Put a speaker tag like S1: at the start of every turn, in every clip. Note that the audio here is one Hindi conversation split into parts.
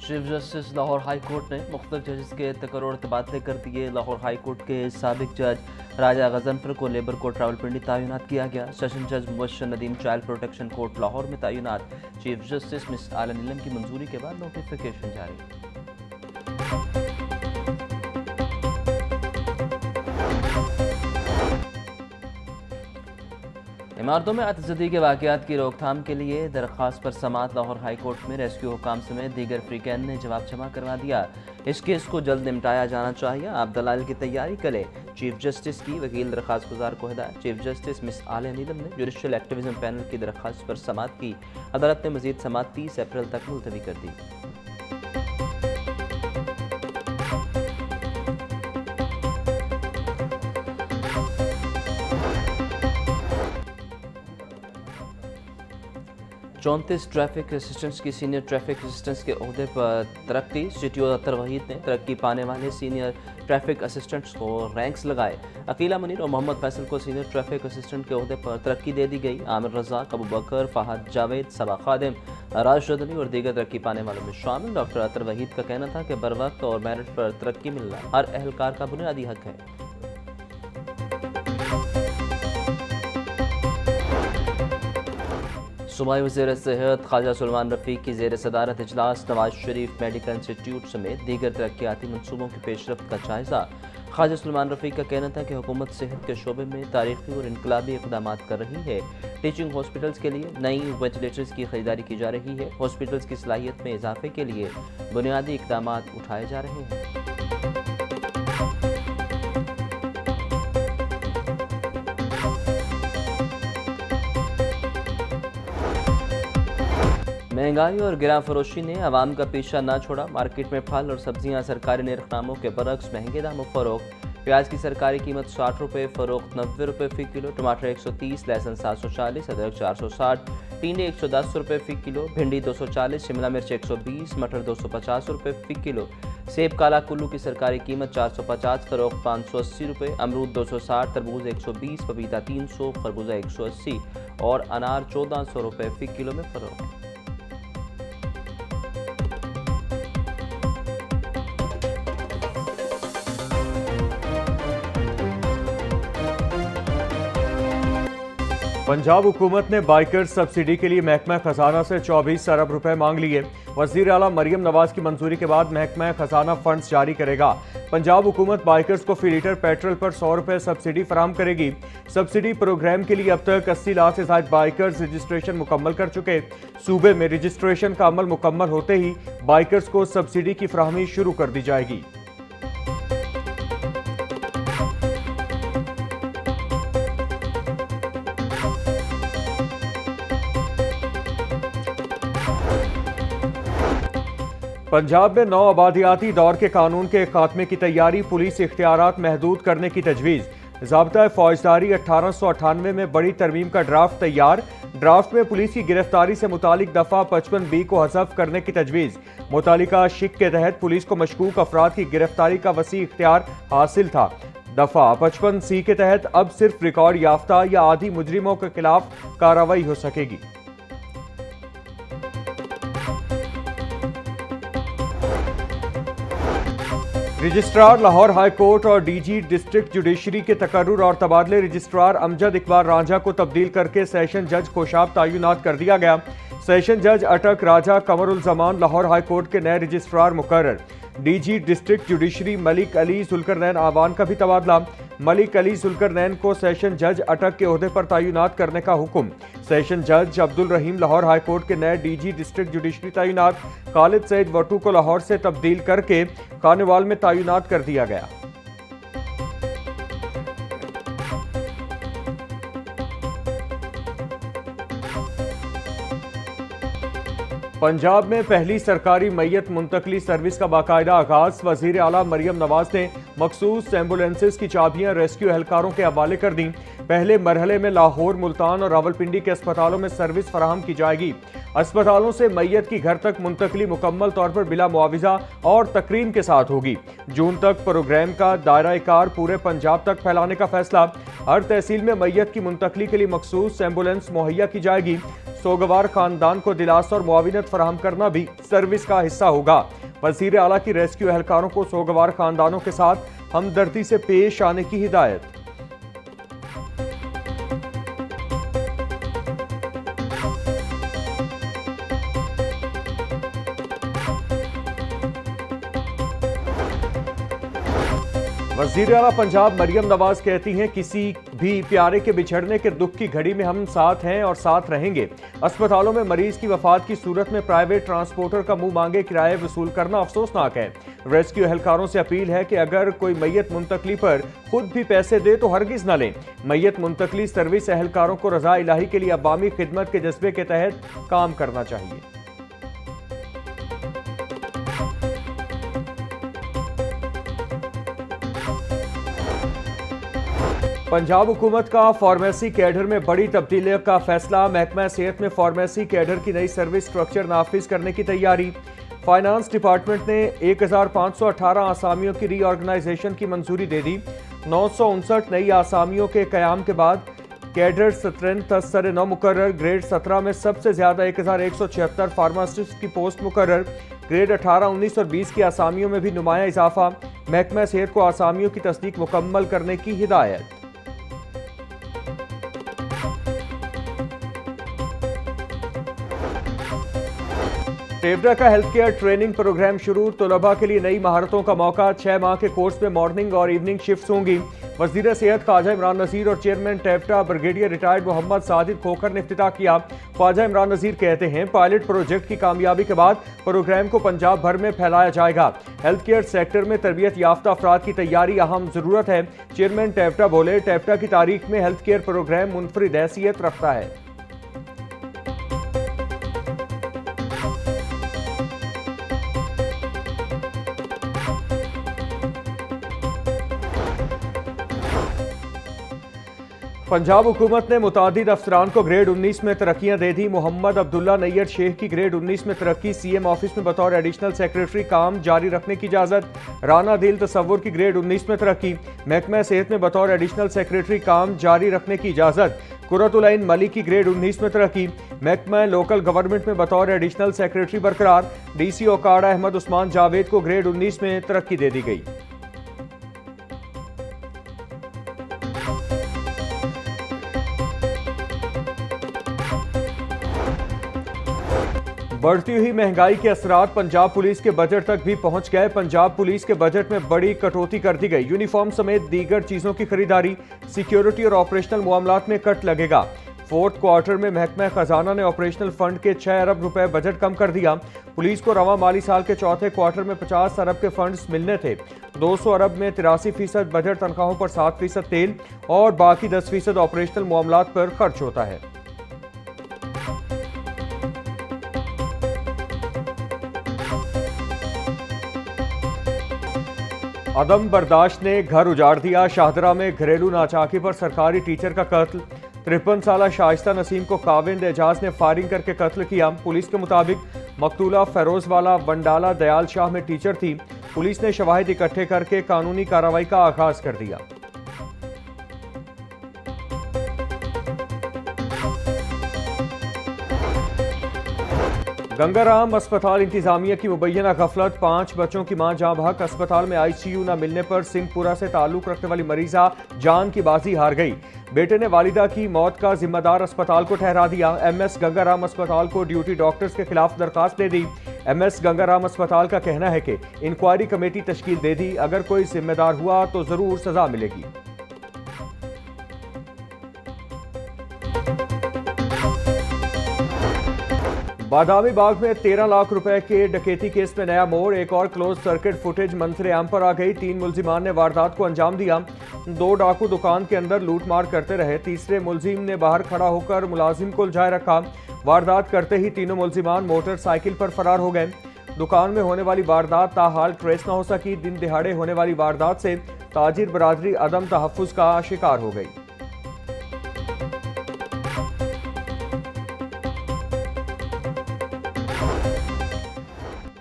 S1: Chief justice Lahore high court ने मुख्तलिफ जजेस के तकर्रुर तबादले कर दिए। लाहौर हाई कोर्ट के साबिक जज राजा गजनफर को लेबर कोर्ट रावलपिंडी तैनात किया गया। सेशन जज Mubashir Nadeem child protection court Lahore में तैनात। चीफ जस्टिस मिस आला नीलम की मंजूरी के बाद नोटिफिकेशन जारी। इमारतों में आतिशबाजी के वाक़यात की रोकथाम के लिए दरख्वास्त पर समात। लाहौर हाई कोर्ट में रेस्क्यू हुकाम समेत दीगर फ्रीकैन ने जवाब जमा करवा दिया। इस केस को जल्द निपटाया जाना चाहिए। आप दलाल की तैयारी करें। चीफ जस्टिस की वकील दरख्वास्त गुजार को हिदायत। चीफ जस्टिस मिस आला नीलम ने जुडिशल एक्टिविज्म पैनल की दरख्वास्त पर समात की। अदालत ने मजीद समात 30 अप्रैल तक मुलतवी कर दी। चौंतीस ट्रैफिक असिस्टेंट्स की सीनियर ट्रैफिक असिस्टेंट्स के ओहदे पर तरक्की। सिटी अतर वहीद ने तरक्की पाने वाले सीनियर ट्रैफिक असिस्टेंट्स को रैंक्स लगाए। अकीला मुनीर और मोहम्मद फैसल को सीनियर ट्रैफिक असिस्टेंट के ओहदे पर तरक्की दे दी गई। आमिर रज़ाक, अबू बकर, फहद जावेद, सबा खादिम, राज रदनी और दीगर तरक्की पाने वालों में शामिल। डॉक्टर अतर वहीद का कहना था कि बर वक्त और मेरिट पर तरक्की मिलना हर एहलकार का बुनियादी हक है। सूबाई वज़ीर सेहत ख्वाजा सुलेमान रफ़ीक की ज़ेर सदारत इजलास। नवाज शरीफ मेडिकल इंस्टीट्यूट समेत दीगर तरक्याती मनसूबों की पेशरफ्त का जायज़ा। ख्वाजा सुलेमान रफ़ीक का कहना था कि हुकूमत सेहत के शोबे में तारीखी और इनकलाबी इक़दाम कर रही है। टीचिंग हॉस्पिटल्स के लिए नई वेंटिलेटर्स की खरीदारी की जा रही है। हॉस्पिटल्स की सलाहियत में इजाफे के लिए बुनियादी इक़दाम उठाए जा रहे हैं। महंगाई और गिरां फरोशी ने आवाम का पीछा ना छोड़ा। मार्केट में फल और सब्जियां सरकारी निर्खनामों के बरक्स महंगे दामों फरोख्त। प्याज की सरकारी कीमत 60 रुपये, फरोख्त 90 रुपये फ़ी किलो। टमाटर 130, लहसुन 740, अदरक 460, टींडे 110 रुपये फ़ी किलो, भिंडी 240, शिमला मिर्च 120, मटर 250 रुपये फ़ी किलो। सेब काला कुल्लू की सरकारी कीमत 450, फरोख्त 580 रुपये। अमरूद 260, तरबूज 120, पपीता 300, खरबूजा 180 और अनार 1400 रुपये फ़ी किलो में फरोख्त।
S2: पंजाब हुकूमत ने बाइकर्स सब्सिडी के लिए महकमा खजाना से 24 अरब रुपए मांग लिए। वज़ीर आला मरियम नवाज की मंजूरी के बाद महकमा खजाना फंड्स जारी करेगा। पंजाब हुकूमत बाइकर्स को फी लीटर पेट्रोल पर 100 रुपए सब्सिडी फराम करेगी। सब्सिडी प्रोग्राम के लिए अब तक 80 लाख से ज्यादा बाइकर्स रजिस्ट्रेशन मुकम्मल कर चुके। सूबे में रजिस्ट्रेशन का अमल मुकम्मल होते ही बाइकर्स को सब्सिडी की फराहमी शुरू कर दी जाएगी। पंजाब में नौ आबादियाती दौर के कानून के खात्मे की तैयारी। पुलिस इख्तियारात महदूद करने की तजवीज़। ज़ाब्ता फौजदारी 1898 में बड़ी तरमीम का ड्राफ्ट तैयार। ड्राफ्ट में पुलिस की गिरफ्तारी से मुतालिक दफ़ा 55B को हज़फ करने की तजवीज़। मुतालिका शिक के तहत पुलिस को मशकूक अफराद की गिरफ्तारी का वसी इख्तियार हासिल था। दफ़ा 55C के तहत अब सिर्फ रिकॉर्ड याफ्ता या आधी मुजरिमों के खिलाफ कार्रवाई हो सकेगी। रजिस्ट्रार लाहौर हाई कोर्ट और डीजी डिस्ट्रिक्ट जुडिशरी के तकर्रुर और तबादले। रजिस्ट्रार अमजद इकबाल रांझा को तब्दील करके सेशन जज कोशाब तैनात कर दिया गया। सेशन जज अटक राजा कमरुल जमान लाहौर हाई कोर्ट के नए रजिस्ट्रार मुकर्रर। DG district judiciary Malik Ali Zulqarnain Awan का भी तबादला। मलिक अली जुल्करनैन को सेशन जज अटक के ओहदे पर तैनात करने का हुक्म। सेशन जज अब्दुल रहीम लाहौर हाई कोर्ट के नए डीजी डिस्ट्रिक्ट जुडिशरी तैनात। खालिद सईद वटू को लाहौर से तब्दील करके खानेवाल में तैनात कर दिया गया। पंजाब में पहली सरकारी मैयत मुंतकली सर्विस का बाकायदा आगाज। वजीर आला मरियम नवाज ने मखसूस एम्बुलेंसेज की चाबियां रेस्क्यू एहलकारों के हवाले कर दी। पहले मरहले में लाहौर, मुल्तान और रावलपिंडी के अस्पतालों में सर्विस फराहम की जाएगी। अस्पतालों से मैयत की घर तक मुंतकली मुकम्मल तौर पर बिला मुआविजा और तकरीम के साथ होगी। जून तक प्रोग्राम का दायरा-ए-कार पूरे पंजाब तक फैलाने का फैसला। हर तहसील में मैयत की मुंतकली के लिए मखसूस एम्बुलेंस मुहैया की जाएगी। सोगवार खानदान को दिलासा और मुआविनत फराहम करना भी सर्विस का हिस्सा होगा। वज़ीर आला की रेस्क्यू एहलकारों को सोगवार खानदानों के साथ हमदर्दी से पेश आने की हिदायत। वज़ीर आला पंजाब मरियम नवाज कहती हैं, किसी भी प्यारे के बिछड़ने के दुख की घड़ी में हम साथ हैं और साथ रहेंगे। अस्पतालों में मरीज की वफात की सूरत में प्राइवेट ट्रांसपोर्टर का मुंह मांगे किराए वसूल करना अफसोसनाक है। रेस्क्यू एहलकारों से अपील है कि अगर कोई मैयत मुंतकली पर खुद भी पैसे दे तो हरगिज न लें। मैयत मुंतकली सर्विस एहलकारों को रजा इलाही के लिए अवामी खिदमत के जज्बे के तहत काम करना चाहिए। पंजाब हुकूमत का फार्मेसी कैडर में बड़ी तब्दीली का फैसला। महकमा सेहत में फार्मेसी कैडर की नई सर्विस स्ट्रक्चर नाफिज करने की तैयारी। फाइनेंस डिपार्टमेंट ने 1518 आसामियों की रीऑर्गेनाइजेशन की मंजूरी दे दी। 959 नई आसामियों के कयाम के बाद कैडर स्ट्रेंथ सर 9 मुकर्रर। ग्रेड 17 में सबसे ज्यादा 1176 फार्मासिस्ट की पोस्ट मुकर्रर। ग्रेड 18, 19 और 20 की आसामियों में भी नुमाया इजाफा। महकमा सेहत को आसामियों की तस्दीक मुकम्मल करने की हिदायत। टेवटा का हेल्थ केयर ट्रेनिंग प्रोग्राम शुरू। तलबा के लिए नई महारतों का मौका। 6 माह के कोर्स में मॉर्निंग और इवनिंग शिफ्ट होंगी। वज़ीर सेहत ख्वाजा इमरान नज़ीर और chairman टेवटा brigadier retired Mohammad Sajid Khokhar ने इफ्तिताह किया। ख्वाजा इमरान नज़ीर कहते हैं, पायलट प्रोजेक्ट की कामयाबी के बाद प्रोग्राम को पंजाब भर में फैलाया जाएगा। हेल्थ केयर सेक्टर में तरबियत याफ्ता अफराद की तैयारी अहम ज़रूरत है। चेयरमैन टेवटा बोले, टेवटा की तारीख में हेल्थ केयर प्रोग्राम मुनफरिद हैसियत रखता है। पंजाब हुकूमत ने मुतादिद अफसरान को ग्रेड 19 में तरक्कियां दे दी। मोहम्मद अब्दुल्ला नैयर शेख की ग्रेड 19 में तरक्की। सीएम ऑफिस में बतौर एडिशनल सेक्रेटरी काम जारी रखने की इजाजत। राना दिल तसव्वुर की ग्रेड 19 में तरक्की। महकमा सेहत में बतौर एडिशनल सेक्रेटरी काम जारी रखने की इजाजत। कुर्रतुल ऐन मलिक की ग्रेड 19 में तरक्की। महकमा लोकल गवर्नमेंट में बतौर एडिशनल सेक्रेटरी बरकरार। डीसी ओकाड़ा अहमद उस्मान जावेद को ग्रेड 19 में तरक्की दे दी गई। बढ़ती हुई महंगाई के असरात पंजाब पुलिस के बजट तक भी पहुंच गए। पंजाब पुलिस के बजट में बड़ी कटौती कर दी गई। यूनिफॉर्म समेत दीगर चीजों की खरीदारी, सिक्योरिटी और ऑपरेशनल मामलात में कट लगेगा। फोर्थ क्वार्टर में महकमा खजाना ने ऑपरेशनल फंड के 6 अरब रुपए बजट कम कर दिया। पुलिस को रवां माली साल के चौथे क्वार्टर में 50 अरब के फंड्स मिलने थे। 200 अरब में 83% बजट तनख्वाहों पर 7% तेल और बाकी 10% ऑपरेशनल मामलात पर खर्च होता है। अदम बर्दाश्त ने घर उजाड़ दिया। शाहदरा में घरेलू नाचाकी पर सरकारी टीचर का कत्ल। 53 साला शाइस्ता नसीम को काविंद एजाज ने फायरिंग करके कत्ल किया। पुलिस के मुताबिक मकतूला फेरोजवाला वंडाला दयाल शाह में टीचर थी। पुलिस ने शवाहिद इकट्ठे करके कानूनी कार्रवाई का आगाज कर दिया। गंगाराम अस्पताल इंतजामिया की मुबैना गफलत। 5 बच्चों की मां जाँ बहक। अस्पताल में आईसीयू न मिलने पर सिंहपुरा से ताल्लुक रखने वाली मरीजा जान की बाजी हार गई। बेटे ने वालिदा की मौत का जिम्मेदार अस्पताल को ठहरा दिया। एमएस गंगाराम अस्पताल को ड्यूटी डॉक्टर्स के खिलाफ दरखास्त दे दी। एमएस गंगाराम अस्पताल का कहना है कि इंक्वायरी कमेटी तश्कील दे दी, अगर कोई जिम्मेदार हुआ तो जरूर सजा मिलेगी। बादामी बाग में 13 लाख रुपए के डकैती केस में नया मोड़। एक और क्लोज सर्किट फुटेज मंजर आम पर आ गई। 3 मुलजिमान ने वारदात को अंजाम दिया। 2 डाकू दुकान के अंदर लूटमार करते रहे। तीसरे मुलजिम ने बाहर खड़ा होकर मुलाजिम को उलझाए रखा। वारदात करते ही तीनों मुलजिमान मोटरसाइकिल पर फरार हो गए। दुकान में होने वाली वारदात ताहाल ट्रेस न हो सकी। दिन दिहाड़े होने वाली वारदात से ताजिर बरादरी अदम तहफ्फुज का शिकार हो गई।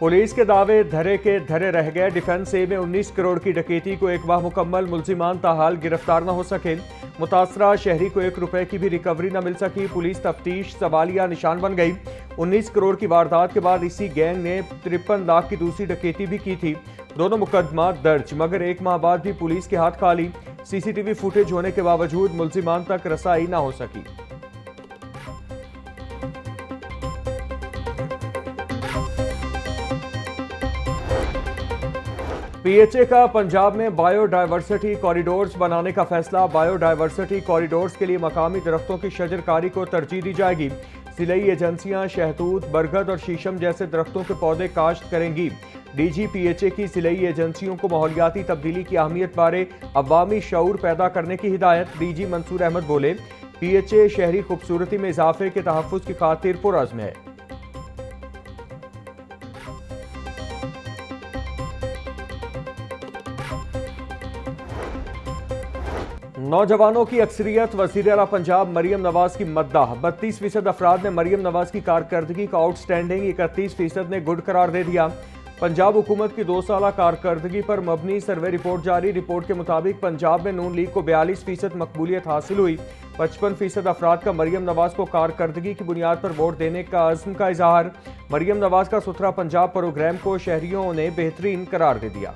S2: पुलिस के दावे धरे के धरे रह गए। डिफेंस ए में 19 करोड़ की डकैती को एक माह मुकम्मल, मुलजिमान ताहाल गिरफ्तार न हो सके। मुतासरा शहरी को 1 रुपए की भी रिकवरी न मिल सकी। पुलिस तफ्तीश सवालिया निशान बन गई। 19 करोड़ की वारदात के बाद इसी गैंग ने 53 लाख की दूसरी डकैती भी की थी। दोनों मुकदमा दर्ज, मगर 1 माह बाद भी पुलिस के हाथ खाली। सीसीटीवी फुटेज होने के बावजूद मुलजिमान तक रसाई न हो सकी। पीएचए का पंजाब में बायोडायवर्सिटी कॉरिडोर्स बनाने का फैसला। बायोडायवर्सिटी कॉरिडोर्स के लिए मकामी दरख्तों की शजरकारी को तरजीह दी जाएगी। सिलाई एजेंसियां शहतूत, बरगद और शीशम जैसे दरख्तों के पौधे काश्त करेंगी। डीजी पीएचए की सिलाई एजेंसियों को माहौलियाती तब्दीली की अहमियत बारे अवामी शऊर पैदा करने की हिदायत। डीजी मंसूर अहमद बोले, पीएचए शहरी खूबसूरती में इजाफे के तहफ़्फ़ुज़ की खातिर पुरअज़्म है। नौजवानों की अक्सरियत वज़ीर आला पंजाब मरियम नवाज की मद्दाह। 32% अफराद ने मरियम नवाज की कारकर्दगी का आउटस्टैंडिंग, 31% ने गुड करार दे दिया। पंजाब हुकूमत की 2 साला कारकर्दगी पर मबनी सर्वे रिपोर्ट जारी। रिपोर्ट के मुताबिक पंजाब में नून लीग को 42% मकबूलियत हासिल हुई। 55% अफराद का मरियम नवाज को कारकर्दगी की बुनियाद पर वोट देने का अज़्म का इजहार। मरियम नवाज का सुथरा पंजाब प्रोग्राम को शहरियों ने बेहतरीन करार दे दिया।